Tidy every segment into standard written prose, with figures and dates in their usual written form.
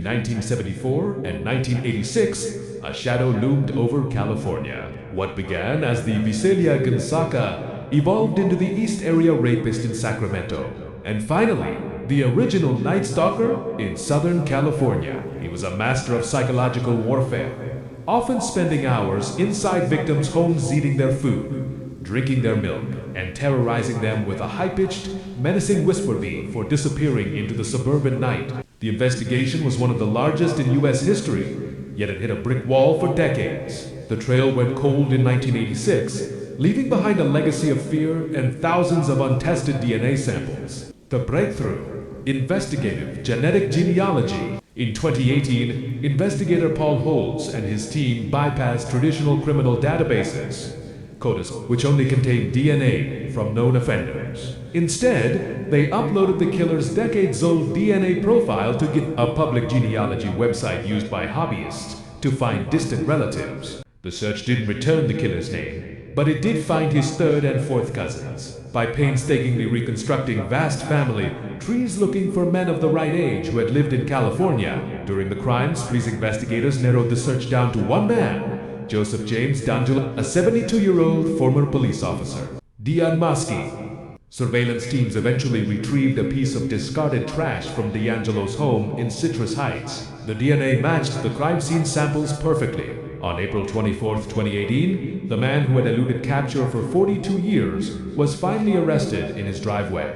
1974 and 1986, a shadow loomed over California. What began as the Visalia Gonzaga evolved into the East Area Rapist in Sacramento, and finally, the original Night Stalker in Southern California. He was a master of psychological warfare, often spending hours inside victims' homes eating their food, drinking their milk, and terrorizing them with a high-pitched, menacing whisper beat for disappearing into the suburban night. The investigation was one of the largest in U.S. history, yet it hit a brick wall for decades. The trail went cold in 1986, leaving behind a legacy of fear and thousands of untested DNA samples. The breakthrough: investigative genetic genealogy. In 2018, investigator Paul Holtz and his team bypassed traditional criminal databases, CODIS, which only contained DNA from known offenders. Instead, they uploaded the killer's decades-old DNA profile to a public genealogy website used by hobbyists to find distant relatives. The search didn't return the killer's name, but it did find his third and fourth cousins. By painstakingly reconstructing vast family trees looking for men of the right age who had lived in California during the crimes, police investigators narrowed the search down to one man: Joseph James DeAngelo, a 72-year-old former police officer. DeAngelo. Surveillance teams eventually retrieved a piece of discarded trash from DeAngelo's home in Citrus Heights. The DNA matched the crime scene samples perfectly. On April 24, 2018, the man who had eluded capture for 42 years was finally arrested in his driveway.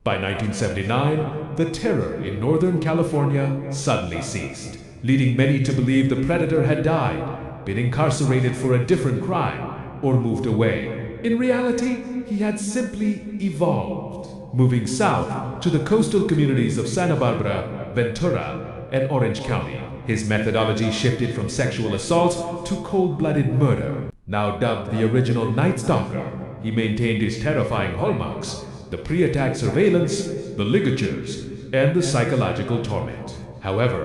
By 1979, the terror in Northern California suddenly ceased, leading many to believe the predator had died, been incarcerated for a different crime, or moved away. In reality, he had simply evolved, moving south to the coastal communities of Santa Barbara, Ventura, and Orange County. His methodology shifted from sexual assault to cold-blooded murder. Now dubbed the original Night Stalker, he maintained his terrifying hallmarks: the pre-attack surveillance, the ligatures, and the psychological torment. However,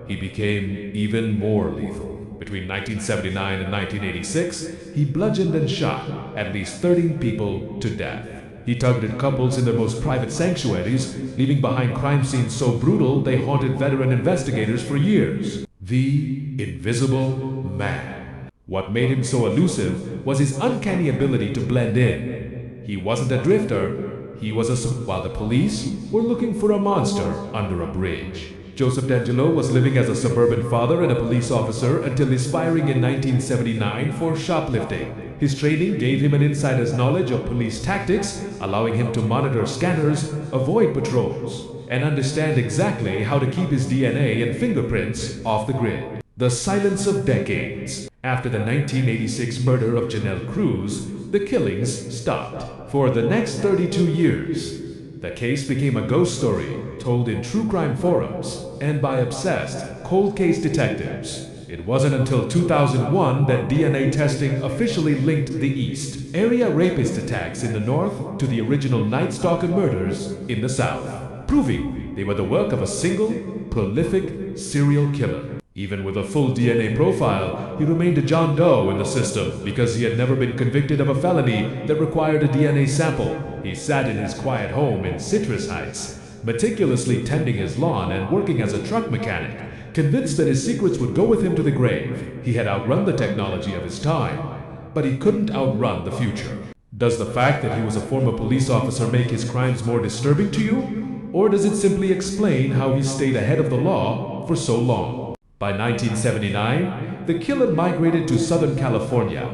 he became even more lethal. Between 1979 and 1986, he bludgeoned and shot at least 13 people to death. He targeted couples in their most private sanctuaries, leaving behind crime scenes so brutal they haunted veteran investigators for years. The Invisible Man. What made him so elusive was his uncanny ability to blend in. He wasn't a drifter, he was while the police were looking for a monster under a bridge. Joseph DeAngelo was living as a suburban father and a police officer until his firing in 1979 for shoplifting. His training gave him an insider's knowledge of police tactics, allowing him to monitor scanners, avoid patrols, and understand exactly how to keep his DNA and fingerprints off the grid. The silence of decades. After the 1986 murder of Janelle Cruz, the killings stopped. For the next 32 years, the case became a ghost story told in true crime forums and by obsessed cold case detectives. It wasn't until 2001 that DNA testing officially linked the East Area Rapist attacks in the north to the original Night Stalker murders in the south, proving they were the work of a single, prolific serial killer. Even with a full DNA profile, he remained a John Doe in the system because he had never been convicted of a felony that required a DNA sample. He sat in his quiet home in Citrus Heights, meticulously tending his lawn and working as a truck mechanic, convinced that his secrets would go with him to the grave. He had outrun the technology of his time, but he couldn't outrun the future. Does the fact that he was a former police officer make his crimes more disturbing to you? Or does it simply explain how he stayed ahead of the law for so long? By 1979, the killer migrated to Southern California,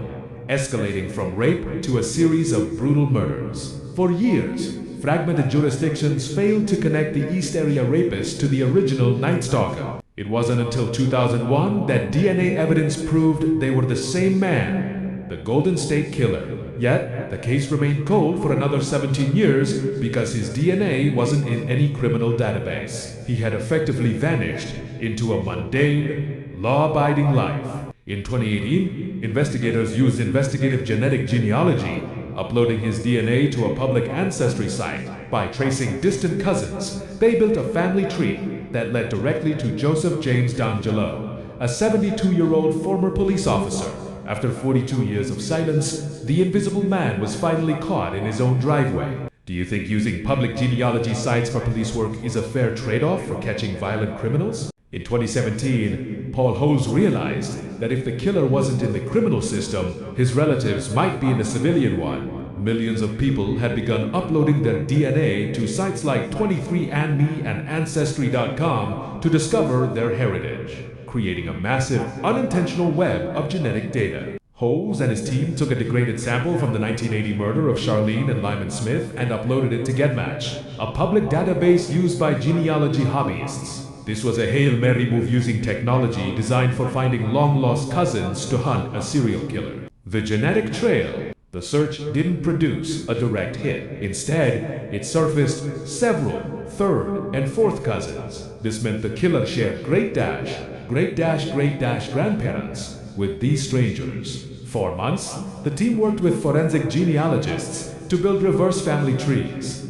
escalating from rape to a series of brutal murders. For years, fragmented jurisdictions failed to connect the East Area Rapist to the original Night Stalker. It wasn't until 2001 that DNA evidence proved they were the same man, the Golden State Killer. Yet, the case remained cold for another 17 years because his DNA wasn't in any criminal database. He had effectively vanished into a mundane, law-abiding life. In 2018, investigators used investigative genetic genealogy, uploading his DNA to a public ancestry site. By tracing distant cousins, they built a family tree that led directly to Joseph James DeAngelo, a 72-year-old former police officer. After 42 years of silence, the Invisible Man was finally caught in his own driveway. Do you think using public genealogy sites for police work is a fair trade-off for catching violent criminals? In 2017, Paul Holes realized that if the killer wasn't in the criminal system, his relatives might be in a civilian one. Millions of people had begun uploading their DNA to sites like 23andMe and Ancestry.com to discover their heritage, creating a massive, unintentional web of genetic data. Holes and his team took a degraded sample from the 1980 murder of Charlene and Lyman Smith and uploaded it to GetMatch, a public database used by genealogy hobbyists. This was a Hail Mary move using technology designed for finding long-lost cousins to hunt a serial killer. The genetic trail. The search didn't produce a direct hit. Instead, it surfaced several third and fourth cousins. This meant the killer shared great-grandparents with these strangers. For months, the team worked with forensic genealogists to build reverse family trees.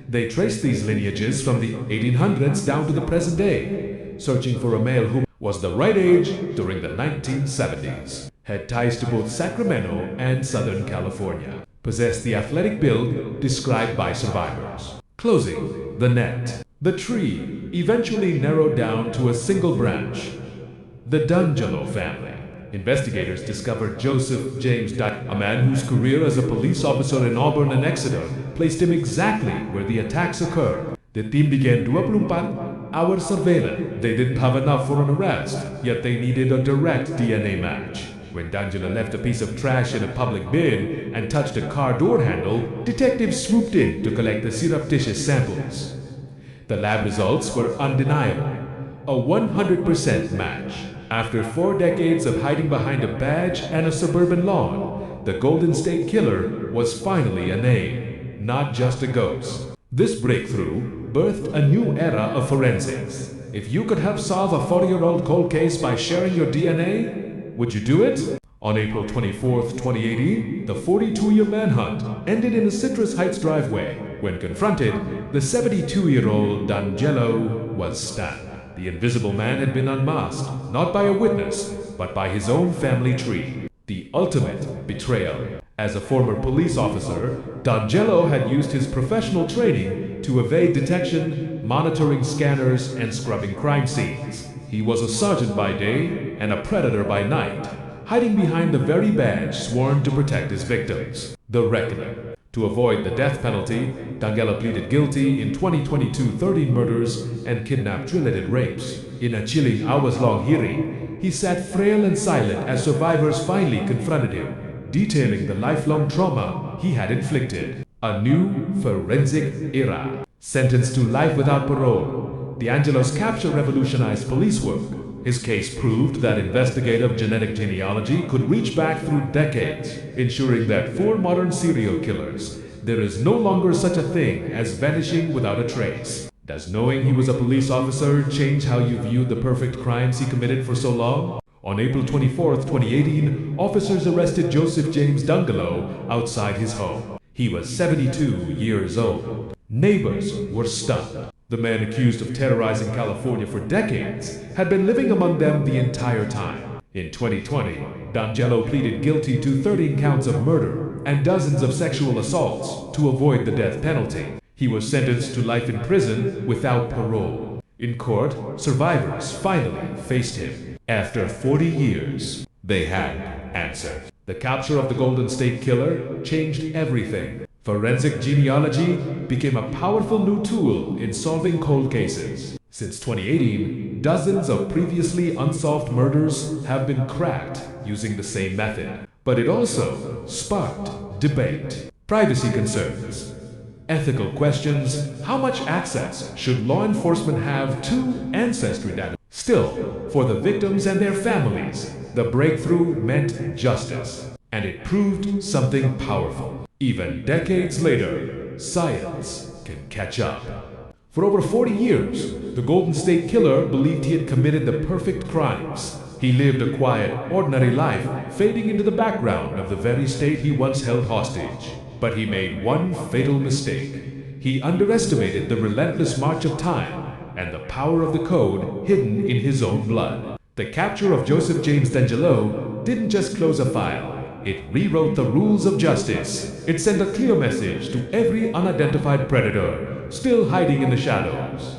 They traced these lineages from the 1800s down to the present day, searching for a male who was the right age during the 1970s, had ties to both Sacramento and Southern California, possessed the athletic build described by survivors. Closing the net. The tree eventually narrowed down to a single branch, the DeAngelo family. Investigators discovered Joseph James DeAngelo, a man whose career as a police officer in Auburn and Exeter placed him exactly where the attacks occurred. The team began 24-hour surveillance. They didn't have enough for an arrest, yet they needed a direct DNA match. When DeAngelo left a piece of trash in a public bin and touched a car door handle, detectives swooped in to collect the surreptitious samples. The lab results were undeniable, a 100% match. After 4 decades of hiding behind a badge and a suburban lawn, the Golden State Killer was finally a name, not just a ghost. This breakthrough birthed a new era of forensics. If you could help solve a 40-year-old cold case by sharing your DNA, would you do it? On April 24, 2018, the 42-year manhunt ended in a Citrus Heights driveway. When confronted, the 72-year-old DeAngelo was stunned. The invisible man had been unmasked, not by a witness, but by his own family tree. The ultimate betrayal. As a former police officer, DeAngelo had used his professional training to evade detection, monitoring scanners, and scrubbing crime scenes. He was a sergeant by day and a predator by night, hiding behind the very badge sworn to protect his victims. The Reckoning. To avoid the death penalty, DeAngelo pleaded guilty in 2022 13 murders and kidnap-related rapes. In a chilling hours-long hearing, he sat frail and silent as survivors finally confronted him, detailing the lifelong trauma he had inflicted. A new forensic era. Sentenced to life without parole, DeAngelo's capture revolutionized police work. His case proved that investigative genetic genealogy could reach back through decades, ensuring that for modern serial killers, there is no longer such a thing as vanishing without a trace. Does knowing he was a police officer change how you view the perfect crimes he committed for so long? On April 24, 2018, officers arrested Joseph James DeAngelo outside his home. He was 72 years old. Neighbors were stunned. The man accused of terrorizing California for decades had been living among them the entire time. In 2020, DeAngelo pleaded guilty to 13 counts of murder and dozens of sexual assaults to avoid the death penalty. He was sentenced to life in prison without parole. In court, survivors finally faced him. After 40 years, they had answered. The capture of the Golden State Killer changed everything. Forensic genealogy became a powerful new tool in solving cold cases. Since 2018, dozens of previously unsolved murders have been cracked using the same method. But it also sparked debate, privacy concerns, ethical questions. How much access should law enforcement have to ancestry data? Still, for the victims and their families, the breakthrough meant justice, and it proved something powerful. Even decades later, science can catch up. For over 40 years, the Golden State Killer believed he had committed the perfect crimes. He lived a quiet, ordinary life, fading into the background of the very state he once held hostage. But he made one fatal mistake. He underestimated the relentless march of time and the power of the code hidden in his own blood. The capture of Joseph James DeAngelo didn't just close a file. It rewrote the rules of justice. It sent a clear message to every unidentified predator still hiding in the shadows.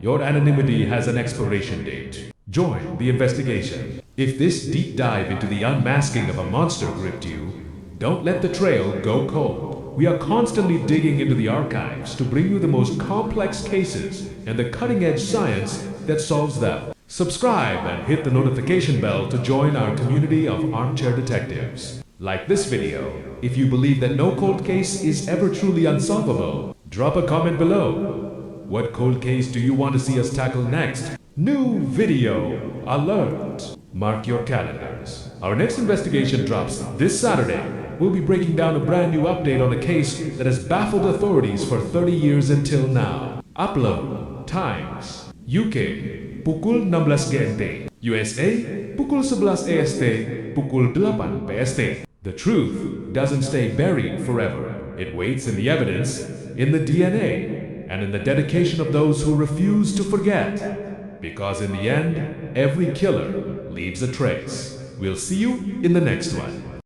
Your anonymity has an expiration date. Join the investigation. If this deep dive into the unmasking of a monster gripped you, don't let the trail go cold. We are constantly digging into the archives to bring you the most complex cases and the cutting-edge science that solves them. Subscribe and hit the notification bell to join our community of armchair detectives. Like this video if you believe that no cold case is ever truly unsolvable. Drop a comment below. What cold case do you want to see us tackle next? New video alert! Mark your calendars. Our next investigation drops this Saturday. We'll be breaking down a brand new update on a case that has baffled authorities for 30 years until now. Upload times: UK pukul 16 GMT, USA pukul 11 EST, pukul 8 PST. The truth doesn't stay buried forever. It waits in the evidence, in the DNA, and in the dedication of those who refuse to forget. Because in the end, every killer leaves a trace. We'll see you in the next one.